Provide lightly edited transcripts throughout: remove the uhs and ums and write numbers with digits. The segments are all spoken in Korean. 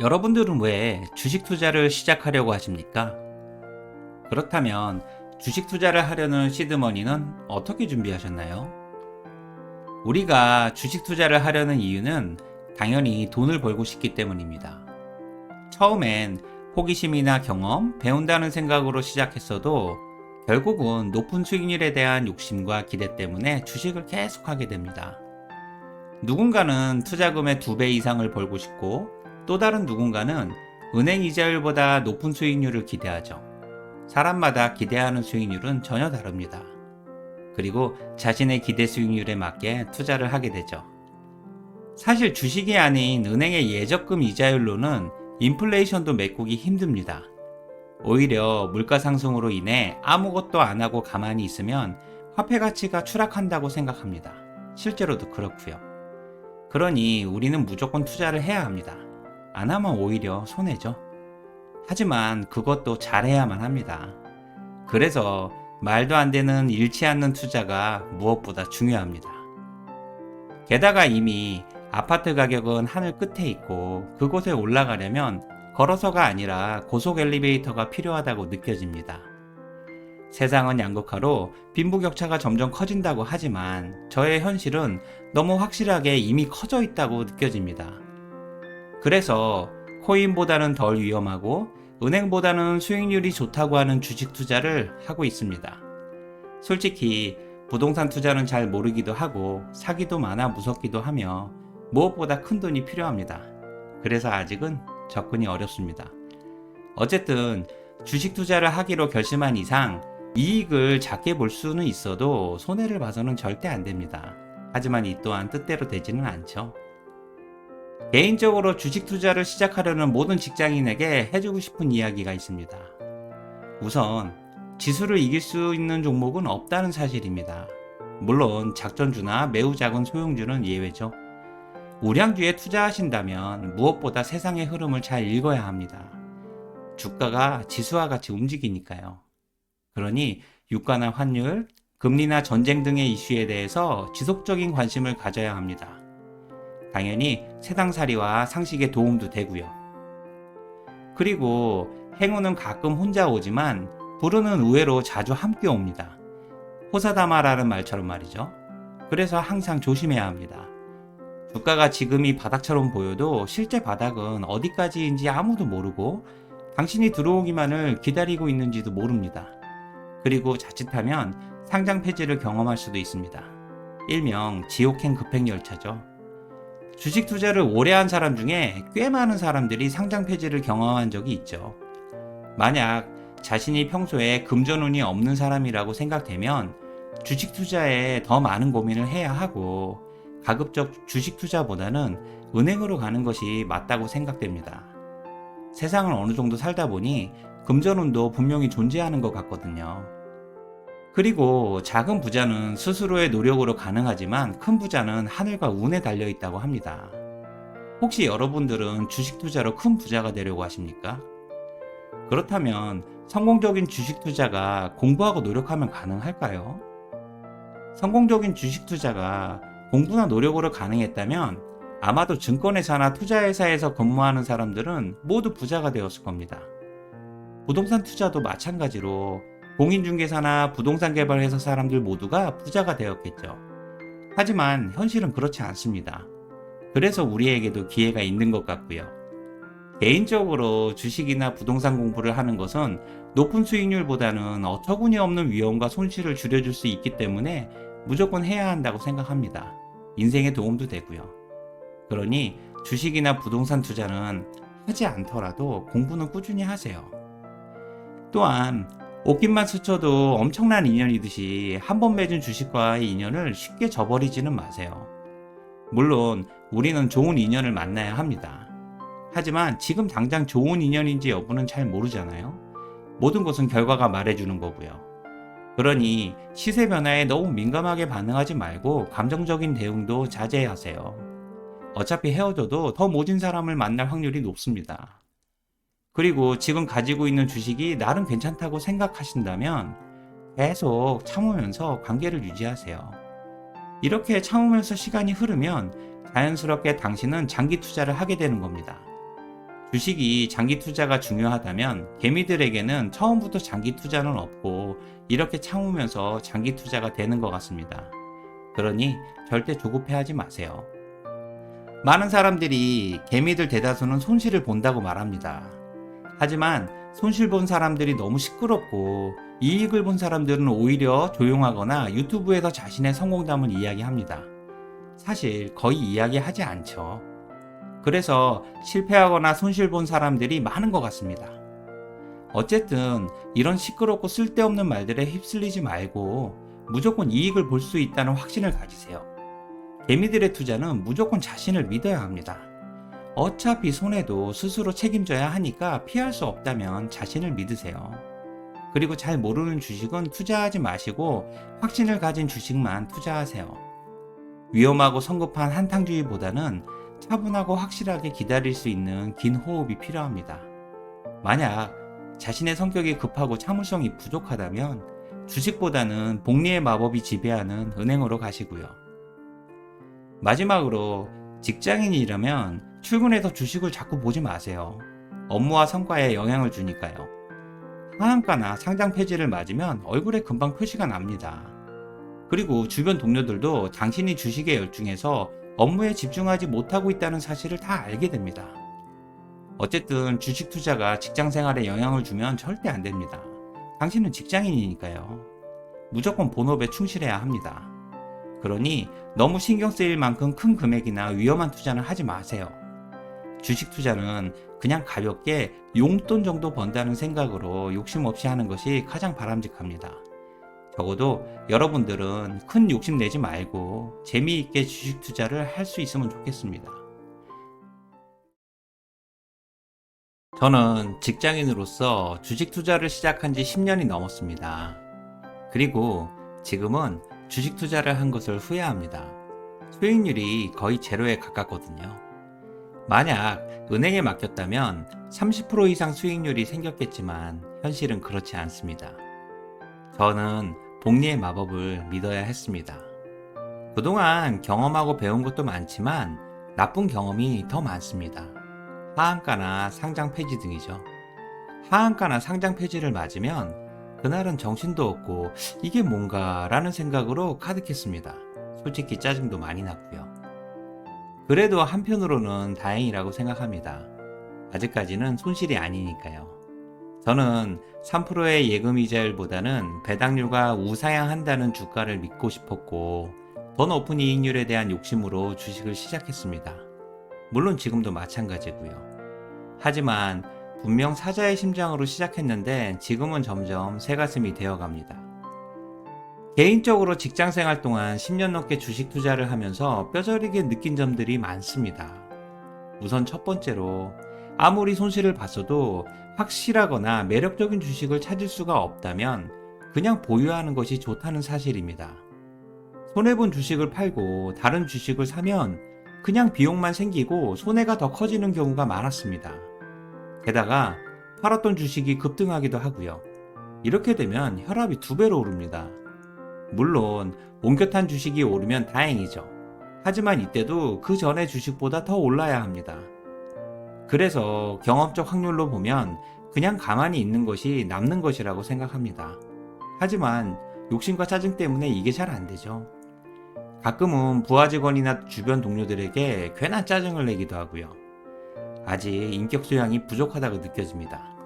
여러분들은 왜 주식 투자를 시작하려고 하십니까? 그렇다면 주식 투자를 하려는 시드머니는 어떻게 준비하셨나요? 우리가 주식 투자를 하려는 이유는 당연히 돈을 벌고 싶기 때문입니다. 처음엔 호기심이나 경험, 배운다는 생각으로 시작했어도 결국은 높은 수익률에 대한 욕심과 기대 때문에 주식을 계속하게 됩니다. 누군가는 투자금의 2배 이상을 벌고 싶고 또 다른 누군가는 은행 이자율보다 높은 수익률을 기대하죠. 사람마다 기대하는 수익률은 전혀 다릅니다. 그리고 자신의 기대 수익률에 맞게 투자를 하게 되죠. 사실 주식이 아닌 은행의 예적금 이자율로는 인플레이션도 메꾸기 힘듭니다. 오히려 물가 상승으로 인해 아무것도 안 하고 가만히 있으면 화폐 가치가 추락한다고 생각합니다. 실제로도 그렇고요. 그러니 우리는 무조건 투자를 해야 합니다. 안 하면 오히려 손해죠. 하지만 그것도 잘해야만 합니다. 그래서 말도 안 되는 잃지 않는 투자가 무엇보다 중요합니다. 게다가 이미 아파트 가격은 하늘 끝에 있고 그곳에 올라가려면 걸어서가 아니라 고속 엘리베이터가 필요하다고 느껴집니다. 세상은 양극화로 빈부격차가 점점 커진다고 하지만 저의 현실은 너무 확실하게 이미 커져 있다고 느껴집니다. 그래서 코인보다는 덜 위험하고 은행보다는 수익률이 좋다고 하는 주식 투자를 하고 있습니다. 솔직히 부동산 투자는 잘 모르기도 하고 사기도 많아 무섭기도 하며 무엇보다 큰 돈이 필요합니다. 그래서 아직은 접근이 어렵습니다. 어쨌든 주식 투자를 하기로 결심한 이상 이익을 작게 볼 수는 있어도 손해를 봐서는 절대 안 됩니다. 하지만 이 또한 뜻대로 되지는 않죠. 개인적으로 주식 투자를 시작하려는 모든 직장인에게 해주고 싶은 이야기가 있습니다. 우선 지수를 이길 수 있는 종목은 없다는 사실입니다. 물론 작전주나 매우 작은 소형주는 예외죠. 우량주에 투자하신다면 무엇보다 세상의 흐름을 잘 읽어야 합니다. 주가가 지수와 같이 움직이니까요. 그러니 유가나 환율, 금리나 전쟁 등의 이슈에 대해서 지속적인 관심을 가져야 합니다. 당연히 세상살이와 상식에 도움도 되고요. 그리고 행운은 가끔 혼자 오지만 불운은 의외로 자주 함께 옵니다. 호사다마라는 말처럼 말이죠. 그래서 항상 조심해야 합니다. 주가가 지금이 바닥처럼 보여도 실제 바닥은 어디까지인지 아무도 모르고 당신이 들어오기만을 기다리고 있는지도 모릅니다. 그리고 자칫하면 상장 폐지를 경험할 수도 있습니다. 일명 지옥행 급행열차죠. 주식 투자를 오래 한 사람 중에 꽤 많은 사람들이 상장 폐지를 경험한 적이 있죠. 만약 자신이 평소에 금전운이 없는 사람이라고 생각되면 주식 투자에 더 많은 고민을 해야 하고 가급적 주식 투자보다는 은행으로 가는 것이 맞다고 생각됩니다. 세상을 어느 정도 살다 보니 금전운도 분명히 존재하는 것 같거든요. 그리고 작은 부자는 스스로의 노력으로 가능하지만 큰 부자는 하늘과 운에 달려 있다고 합니다. 혹시 여러분들은 주식 투자로 큰 부자가 되려고 하십니까? 그렇다면 성공적인 주식 투자가 공부하고 노력하면 가능할까요? 성공적인 주식 투자가 공부나 노력으로 가능했다면 아마도 증권회사나 투자회사에서 근무하는 사람들은 모두 부자가 되었을 겁니다. 부동산 투자도 마찬가지로 공인중개사나 부동산 개발회사 사람들 모두가 부자가 되었겠죠. 하지만 현실은 그렇지 않습니다. 그래서 우리에게도 기회가 있는 것 같고요. 개인적으로 주식이나 부동산 공부를 하는 것은 높은 수익률보다는 어처구니 없는 위험과 손실을 줄여줄 수 있기 때문에 무조건 해야 한다고 생각합니다. 인생에 도움도 되고요. 그러니 주식이나 부동산 투자는 하지 않더라도 공부는 꾸준히 하세요. 또한 옷깃만 스쳐도 엄청난 인연이듯이 한 번 맺은 주식과의 인연을 쉽게 저버리지는 마세요. 물론 우리는 좋은 인연을 만나야 합니다. 하지만 지금 당장 좋은 인연인지 여부는 잘 모르잖아요. 모든 것은 결과가 말해주는 거고요. 그러니 시세 변화에 너무 민감하게 반응하지 말고 감정적인 대응도 자제하세요. 어차피 헤어져도 더 모진 사람을 만날 확률이 높습니다. 그리고 지금 가지고 있는 주식이 나름 괜찮다고 생각하신다면 계속 참으면서 관계를 유지하세요. 이렇게 참으면서 시간이 흐르면 자연스럽게 당신은 장기 투자를 하게 되는 겁니다. 주식이 장기 투자가 중요하다면 개미들에게는 처음부터 장기 투자는 없고 이렇게 참으면서 장기 투자가 되는 것 같습니다. 그러니 절대 조급해하지 마세요. 많은 사람들이 개미들 대다수는 손실을 본다고 말합니다. 하지만 손실 본 사람들이 너무 시끄럽고 이익을 본 사람들은 오히려 조용하거나 유튜브에서 자신의 성공담을 이야기합니다. 사실 거의 이야기하지 않죠. 그래서 실패하거나 손실 본 사람들이 많은 것 같습니다. 어쨌든 이런 시끄럽고 쓸데없는 말들에 휩쓸리지 말고 무조건 이익을 볼 수 있다는 확신을 가지세요. 개미들의 투자는 무조건 자신을 믿어야 합니다. 어차피 손해도 스스로 책임져야 하니까 피할 수 없다면 자신을 믿으세요. 그리고 잘 모르는 주식은 투자하지 마시고 확신을 가진 주식만 투자하세요. 위험하고 성급한 한탕주의보다는 차분하고 확실하게 기다릴 수 있는 긴 호흡이 필요합니다. 만약 자신의 성격이 급하고 참을성이 부족하다면 주식보다는 복리의 마법이 지배하는 은행으로 가시고요. 마지막으로 직장인이라면 출근해서 주식을 자꾸 보지 마세요. 업무와 성과에 영향을 주니까요. 하한가나 상장 폐지를 맞으면 얼굴에 금방 표시가 납니다. 그리고 주변 동료들도 당신이 주식에 열중해서 업무에 집중하지 못하고 있다는 사실을 다 알게 됩니다. 어쨌든 주식 투자가 직장 생활에 영향을 주면 절대 안 됩니다. 당신은 직장인이니까요. 무조건 본업에 충실해야 합니다. 그러니 너무 신경 쓰일 만큼 큰 금액이나 위험한 투자는 하지 마세요. 주식 투자는 그냥 가볍게 용돈 정도 번다는 생각으로 욕심 없이 하는 것이 가장 바람직합니다. 적어도 여러분들은 큰 욕심 내지 말고 재미있게 주식 투자를 할 수 있으면 좋겠습니다. 저는 직장인으로서 주식 투자를 시작한 지 10년이 넘었습니다. 그리고 지금은 주식 투자를 한 것을 후회합니다. 수익률이 거의 제로에 가깝거든요. 만약 은행에 맡겼다면 30% 이상 수익률이 생겼겠지만 현실은 그렇지 않습니다. 저는 복리의 마법을 믿어야 했습니다. 그동안 경험하고 배운 것도 많지만 나쁜 경험이 더 많습니다. 하한가나 상장 폐지 등이죠. 하한가나 상장 폐지를 맞으면 그날은 정신도 없고 이게 뭔가 라는 생각으로 가득했습니다. 솔직히 짜증도 많이 났고요. 그래도 한편으로는 다행이라고 생각합니다. 아직까지는 손실이 아니니까요. 저는 3%의 예금이자율보다는 배당률과 우상향한다는 주가를 믿고 싶었고 더 높은 이익률에 대한 욕심으로 주식을 시작했습니다. 물론 지금도 마찬가지고요. 하지만 분명 사자의 심장으로 시작했는데 지금은 점점 새가슴이 되어갑니다. 개인적으로 직장생활 동안 10년 넘게 주식 투자를 하면서 뼈저리게 느낀 점들이 많습니다. 우선 첫 번째로 아무리 손실을 봤어도 확실하거나 매력적인 주식을 찾을 수가 없다면 그냥 보유하는 것이 좋다는 사실입니다. 손해본 주식을 팔고 다른 주식을 사면 그냥 비용만 생기고 손해가 더 커지는 경우가 많았습니다. 게다가 팔았던 주식이 급등하기도 하고요. 이렇게 되면 혈압이 2배로 오릅니다. 물론 옮겨 탄 주식이 오르면 다행이죠. 하지만 이때도 그 전의 주식보다 더 올라야 합니다. 그래서 경험적 확률로 보면 그냥 가만히 있는 것이 남는 것이라고 생각합니다. 하지만 욕심과 짜증 때문에 이게 잘 안 되죠. 가끔은 부하 직원이나 주변 동료들에게 괜한 짜증을 내기도 하고요. 아직 인격 소양이 부족하다고 느껴집니다.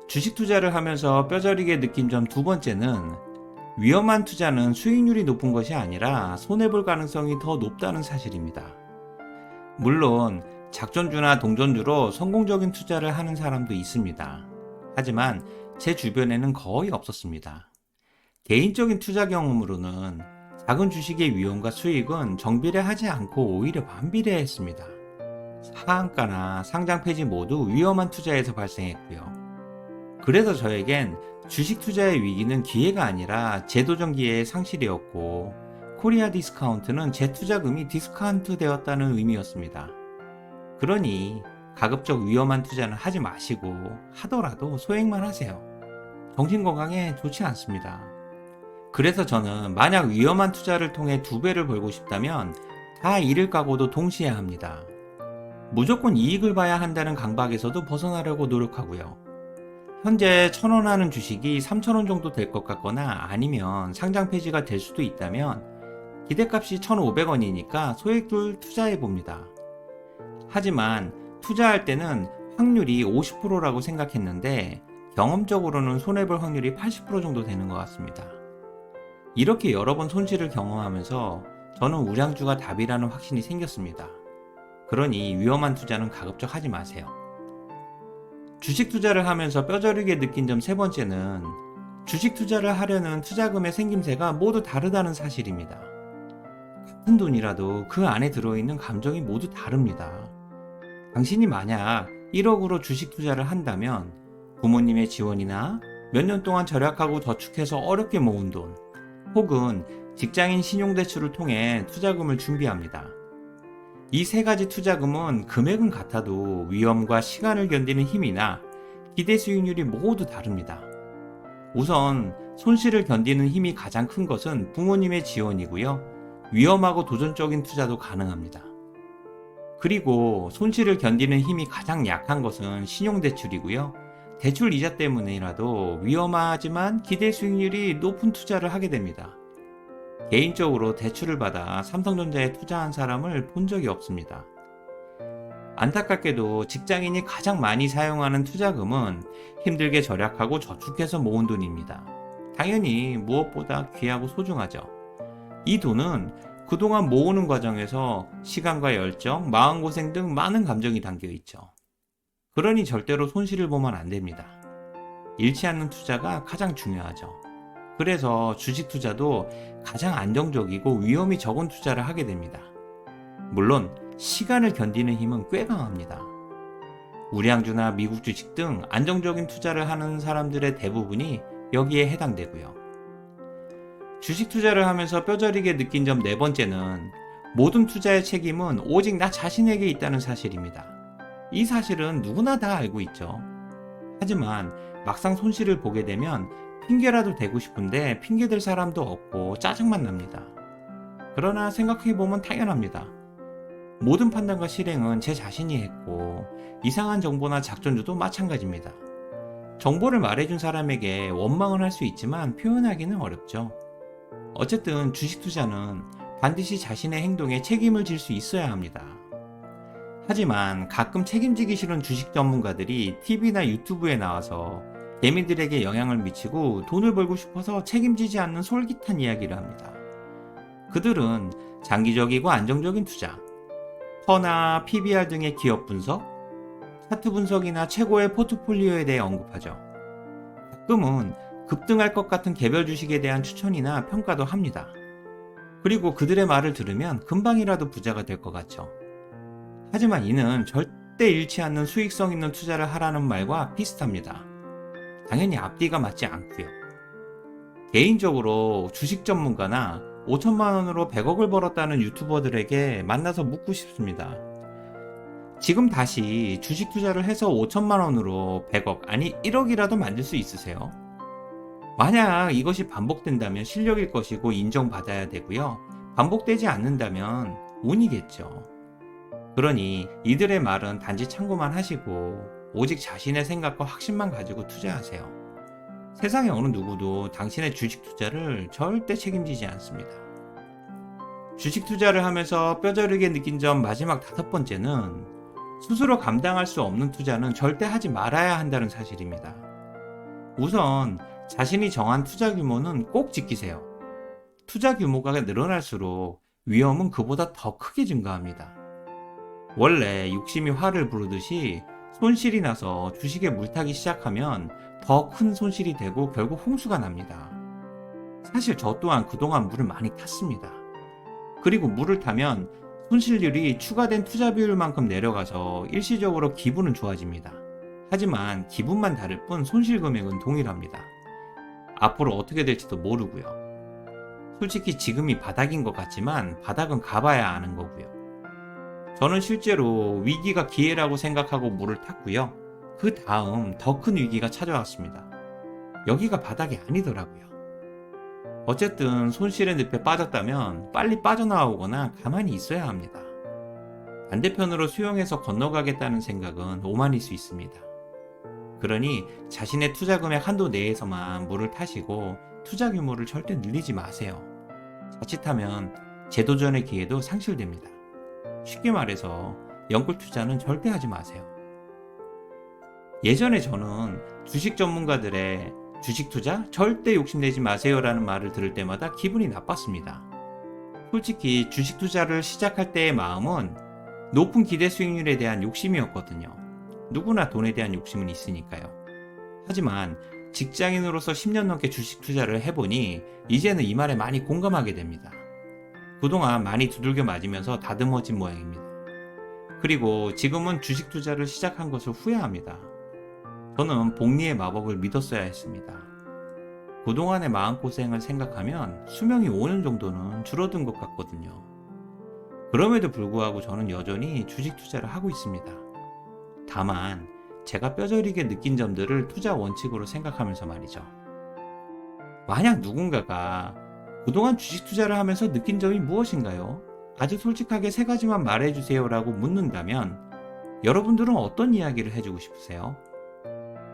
주식 투자를 하면서 뼈저리게 느낀 점 두 번째는 위험한 투자는 수익률이 높은 것이 아니라 손해볼 가능성이 더 높다는 사실입니다. 물론 작전주나 동전주로 성공적인 투자를 하는 사람도 있습니다. 하지만 제 주변에는 거의 없었습니다. 개인적인 투자 경험으로는 작은 주식의 위험과 수익은 정비례하지 않고 오히려 반비례했습니다. 하한가나 상장 폐지 모두 위험한 투자에서 발생했고요. 그래서 저에겐 주식 투자의 위기는 기회가 아니라 제도적 기회의 상실이었고 코리아 디스카운트는 제 투자금이 디스카운트 되었다는 의미였습니다. 그러니 가급적 위험한 투자는 하지 마시고 하더라도 소액만 하세요. 정신건강에 좋지 않습니다. 그래서 저는 만약 위험한 투자를 통해 2배를 벌고 싶다면 다 잃을 각오도 동시에 합니다. 무조건 이익을 봐야 한다는 강박에서도 벗어나려고 노력하고요. 현재 1,000원 하는 주식이 3,000원 정도 될 것 같거나 아니면 상장 폐지가 될 수도 있다면 기대값이 1,500원이니까 소액을 투자해 봅니다. 하지만 투자할 때는 확률이 50%라고 생각했는데 경험적으로는 손해볼 확률이 80% 정도 되는 것 같습니다. 이렇게 여러 번 손실을 경험하면서 저는 우량주가 답이라는 확신이 생겼습니다. 그러니 위험한 투자는 가급적 하지 마세요. 주식 투자를 하면서 뼈저리게 느낀 점 세 번째는 주식 투자를 하려는 투자금의 생김새가 모두 다르다는 사실입니다. 같은 돈이라도 그 안에 들어있는 감정이 모두 다릅니다. 당신이 만약 1억으로 주식 투자를 한다면 부모님의 지원이나 몇 년 동안 절약하고 저축해서 어렵게 모은 돈, 혹은 직장인 신용대출을 통해 투자금을 준비합니다. 이 세 가지 투자금은 금액은 같아도 위험과 시간을 견디는 힘이나 기대 수익률이 모두 다릅니다. 우선 손실을 견디는 힘이 가장 큰 것은 부모님의 지원이고요. 위험하고 도전적인 투자도 가능합니다. 그리고 손실을 견디는 힘이 가장 약한 것은 신용대출이고요. 대출 이자 때문이라도 위험하지만 기대 수익률이 높은 투자를 하게 됩니다. 개인적으로 대출을 받아 삼성전자에 투자한 사람을 본 적이 없습니다. 안타깝게도 직장인이 가장 많이 사용하는 투자금은 힘들게 절약하고 저축해서 모은 돈입니다. 당연히 무엇보다 귀하고 소중하죠. 이 돈은 그동안 모으는 과정에서 시간과 열정, 마음고생 등 많은 감정이 담겨 있죠. 그러니 절대로 손실을 보면 안 됩니다. 잃지 않는 투자가 가장 중요하죠. 그래서 주식 투자도 가장 안정적이고 위험이 적은 투자를 하게 됩니다. 물론 시간을 견디는 힘은 꽤 강합니다. 우량주나 미국 주식 등 안정적인 투자를 하는 사람들의 대부분이 여기에 해당되고요. 주식 투자를 하면서 뼈저리게 느낀 점 네 번째는 모든 투자의 책임은 오직 나 자신에게 있다는 사실입니다. 이 사실은 누구나 다 알고 있죠. 하지만 막상 손실을 보게 되면 핑계라도 대고 싶은데 핑계댈 사람도 없고 짜증만 납니다. 그러나 생각해보면 당연합니다. 모든 판단과 실행은 제 자신이 했고 이상한 정보나 작전주도 마찬가지입니다. 정보를 말해준 사람에게 원망을 할 수 있지만 표현하기는 어렵죠. 어쨌든 주식 투자는 반드시 자신의 행동에 책임을 질 수 있어야 합니다. 하지만 가끔 책임지기 싫은 주식 전문가들이 TV나 유튜브에 나와서 개미들에게 영향을 미치고 돈을 벌고 싶어서 책임지지 않는 솔깃한 이야기를 합니다. 그들은 장기적이고 안정적인 투자, 퍼나 PBR 등의 기업 분석, 차트 분석이나 최고의 포트폴리오에 대해 언급하죠. 가끔은 급등할 것 같은 개별 주식에 대한 추천이나 평가도 합니다. 그리고 그들의 말을 들으면 금방이라도 부자가 될 것 같죠. 하지만 이는 절대 잃지 않는 수익성 있는 투자를 하라는 말과 비슷합니다. 당연히 앞뒤가 맞지 않고요. 개인적으로 주식 전문가나 5천만 원으로 100억을 벌었다는 유튜버들에게 만나서 묻고 싶습니다. 지금 다시 주식 투자를 해서 5천만 원으로 100억 아니 1억이라도 만들 수 있으세요? 만약 이것이 반복된다면 실력일 것이고 인정받아야 되고요. 반복되지 않는다면 운이겠죠. 그러니 이들의 말은 단지 참고만 하시고 오직 자신의 생각과 확신만 가지고 투자하세요. 세상의 어느 누구도 당신의 주식 투자를 절대 책임지지 않습니다. 주식 투자를 하면서 뼈저리게 느낀 점 마지막 5번째는 스스로 감당할 수 없는 투자는 절대 하지 말아야 한다는 사실입니다. 우선 자신이 정한 투자 규모는 꼭 지키세요. 투자 규모가 늘어날수록 위험은 그보다 더 크게 증가합니다. 원래 욕심이 화를 부르듯이 손실이 나서 주식에 물타기 시작하면 더 큰 손실이 되고 결국 홍수가 납니다. 사실 저 또한 그동안 물을 많이 탔습니다. 그리고 물을 타면 손실률이 추가된 투자 비율만큼 내려가서 일시적으로 기분은 좋아집니다. 하지만 기분만 다를 뿐 손실 금액은 동일합니다. 앞으로 어떻게 될지도 모르고요. 솔직히 지금이 바닥인 것 같지만 바닥은 가봐야 아는 거고요. 저는 실제로 위기가 기회라고 생각하고 물을 탔고요. 그 다음 더 큰 위기가 찾아왔습니다. 여기가 바닥이 아니더라고요. 어쨌든 손실의 늪에 빠졌다면 빨리 빠져나오거나 가만히 있어야 합니다. 반대편으로 수용해서 건너가겠다는 생각은 오만일 수 있습니다. 그러니 자신의 투자 금액 한도 내에서만 물을 타시고 투자 규모를 절대 늘리지 마세요. 자칫하면 재도전의 기회도 상실됩니다. 쉽게 말해서 영끌 투자는 절대 하지 마세요. 예전에 저는 주식 전문가들의 주식 투자 절대 욕심내지 마세요라는 말을 들을 때마다 기분이 나빴습니다. 솔직히 주식 투자를 시작할 때의 마음은 높은 기대 수익률에 대한 욕심이었거든요. 누구나 돈에 대한 욕심은 있으니까요. 하지만 직장인으로서 10년 넘게 주식 투자를 해보니 이제는 이 말에 많이 공감하게 됩니다. 그동안 많이 두들겨 맞으면서 다듬어진 모양입니다. 그리고 지금은 주식 투자를 시작한 것을 후회합니다. 저는 복리의 마법을 믿었어야 했습니다. 그동안의 마음고생을 생각하면 수명이 5년 정도는 줄어든 것 같거든요. 그럼에도 불구하고 저는 여전히 주식 투자를 하고 있습니다. 다만 제가 뼈저리게 느낀 점들을 투자 원칙으로 생각하면서 말이죠. 만약 누군가가 그동안 주식 투자를 하면서 느낀 점이 무엇인가요? 아주 솔직하게 3가지만 말해주세요 라고 묻는다면 여러분들은 어떤 이야기를 해주고 싶으세요?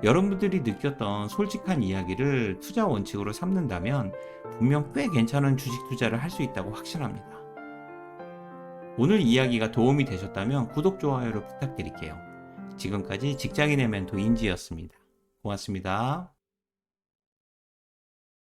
여러분들이 느꼈던 솔직한 이야기를 투자 원칙으로 삼는다면 분명 꽤 괜찮은 주식 투자를 할 수 있다고 확신합니다. 오늘 이야기가 도움이 되셨다면 구독, 좋아요를 부탁드릴게요. 지금까지 직장인의 멘토 인지였습니다. 고맙습니다.